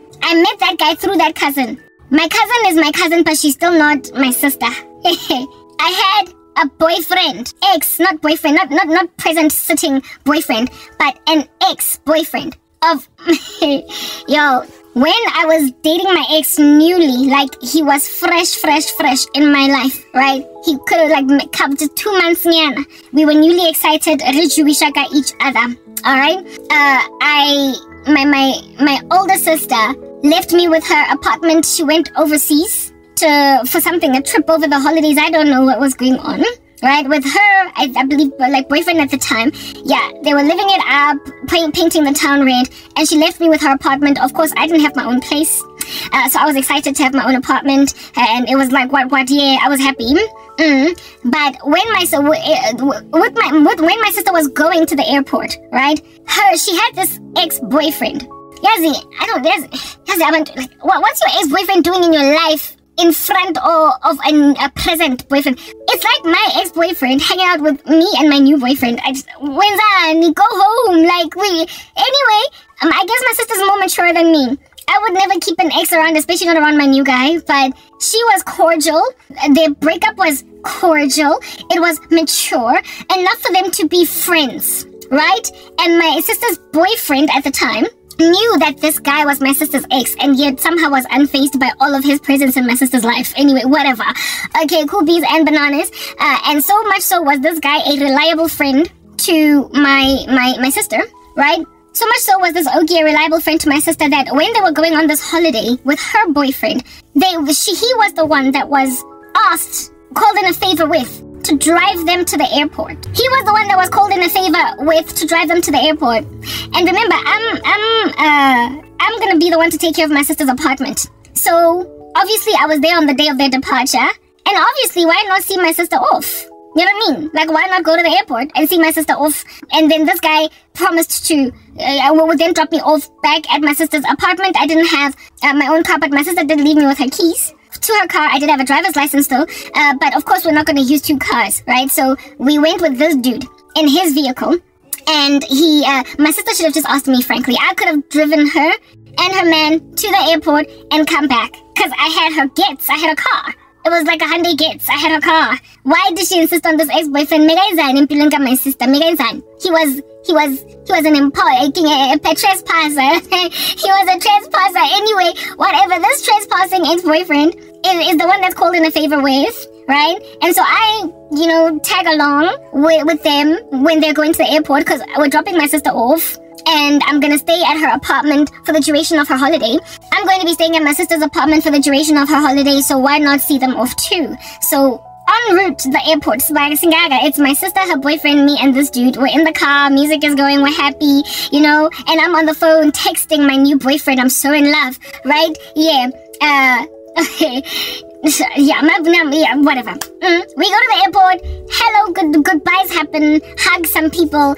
My cousin is my cousin, but she's still not my sister. I had a boyfriend, not boyfriend, not present sitting boyfriend, but an ex-boyfriend of, yo, when I was dating my ex newly, like he was fresh in my life, right? He could have like come to 2 months nyana. We were newly excited, rejuishaka each other, all right? My older sister left me with her apartment. She went overseas for something, a trip over the holidays. I don't know what was going on, right? With her, I believe, like boyfriend at the time. Yeah, they were living it up, painting the town red, and she left me with her apartment. Of course, I didn't have my own place, so I was excited to have my own apartment, and it was like, what? Yeah, I was happy. But when my sister was going to the airport, right? She had this ex-boyfriend. Yazi, what's your ex-boyfriend doing in your life in front of a present boyfriend? It's like my ex-boyfriend hanging out with me and my new boyfriend. Wenzani, go home. Like, anyway, I guess my sister's more mature than me. I would never keep an ex around, especially not around my new guy, but she was cordial. Their breakup was cordial. It was mature, enough for them to be friends, right? And my sister's boyfriend at the time knew that this guy was my sister's ex, and yet somehow was unfazed by all of his presence in my sister's life. Anyway, whatever. Okay, cool beans and bananas. And so much so was this guy a reliable friend to my sister, right? So much so was this Ogie a reliable friend to my sister that when they were going on this holiday with her boyfriend, he was the one that was called in a favor with, to drive them to the airport. He was the one that was called in a favor with to drive them to the airport. And remember, I'm gonna be the one to take care of my sister's apartment. So obviously I was there on the day of their departure, and obviously why not see my sister off? You know what I mean? Like, why not go to the airport and see my sister off? And then this guy promised to would then drop me off back at my sister's apartment. I didn't have my own car, but my sister did leave me with her keys to her car. I did have a driver's license though, but of course we're not going to use 2 cars, right? So we went with this dude in his vehicle, and my sister should have just asked me, frankly. I could have driven her and her man to the airport and come back, because I had her gets. I had a car. It was like a Hyundai Gets. I had her car. Why did she insist on this ex-boyfriend? My sister. He was an a trespasser. He was a trespasser. Anyway, whatever. This trespassing ex-boyfriend is the one that's called in a favor with, right? And so I, tag along with them when they're going to the airport, because we're dropping my sister off. And I'm going to stay at her apartment for the duration of her holiday. I'm going to be staying at my sister's apartment for the duration of her holiday, so why not see them off too? So en route to the airport, it's my sister, her boyfriend, me, and this dude. We're in the car, music is going, we're happy, and I'm on the phone texting my new boyfriend. I'm so in love, right? Yeah. Whatever. We go to the airport. Hello, goodbyes happen. Hug some people.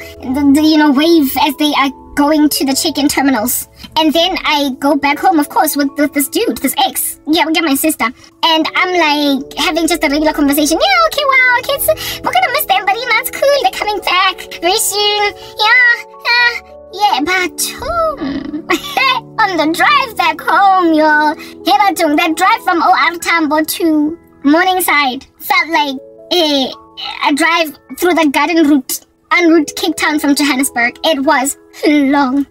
Wave as they are going to the check-in terminals. And then I go back home, of course, with this dude, this ex. Yeah, we get my sister. And I'm like having just a regular conversation. Yeah, okay, wow, kids, we're gonna miss them, but it's cool. They're coming back very soon. Yeah, but on the drive back home, y'all, that drive from OR Tambo to Morningside felt like a drive through the garden route, en route Cape Town from Johannesburg. It was long.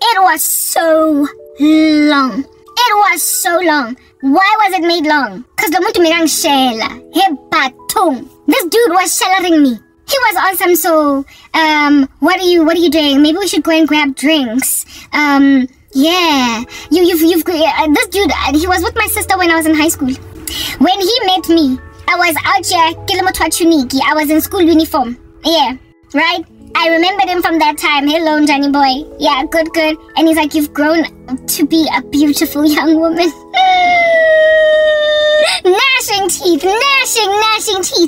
It was so long. Why was it made long? Because the muntu mirang shela. This dude was shellering me. He was awesome. So, what are you doing? Maybe we should go and grab drinks. Yeah. This dude, he was with my sister when I was in high school. When he met me, I was out here, I was in school uniform. Yeah, right? I remembered him from that time. Hello, Johnny boy. Yeah, good. And he's like, you've grown to be a beautiful young woman. Gnashing teeth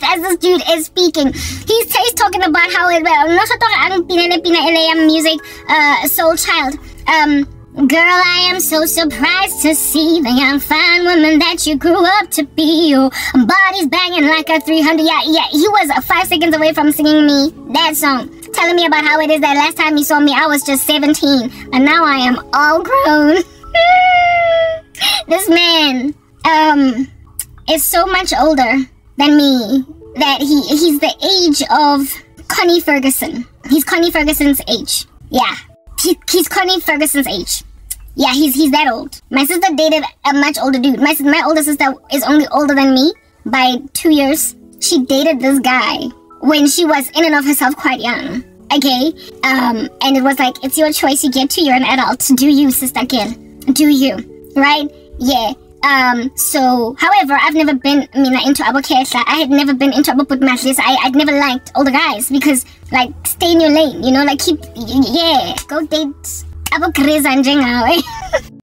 as this dude is speaking. He's talking about how music, soul child. Girl, I am so surprised to see the young fine woman that you grew up to be. Your body's banging like a 300. Yeah, he was 5 seconds away from singing me that song, telling me about how it is that last time he saw me, I was just 17, and now I am all grown. This man, is so much older than me that he's the age of Connie Ferguson. He's Connie Ferguson's age. Yeah, he's Connie Ferguson's age. Yeah, he's that old. My sister dated a much older dude. My older sister is only older than me by 2 years. She dated this guy when she was in and of herself quite young. Okay? And it was like, it's your choice. You get to, you're an adult. Do you, sister girl? Do you? Right? Yeah. So, however, I've never been, into abokehla. I had never been into aboputmahlis. I'd never liked older guys because, like, stay in your lane, like, go date abokriza njengawe.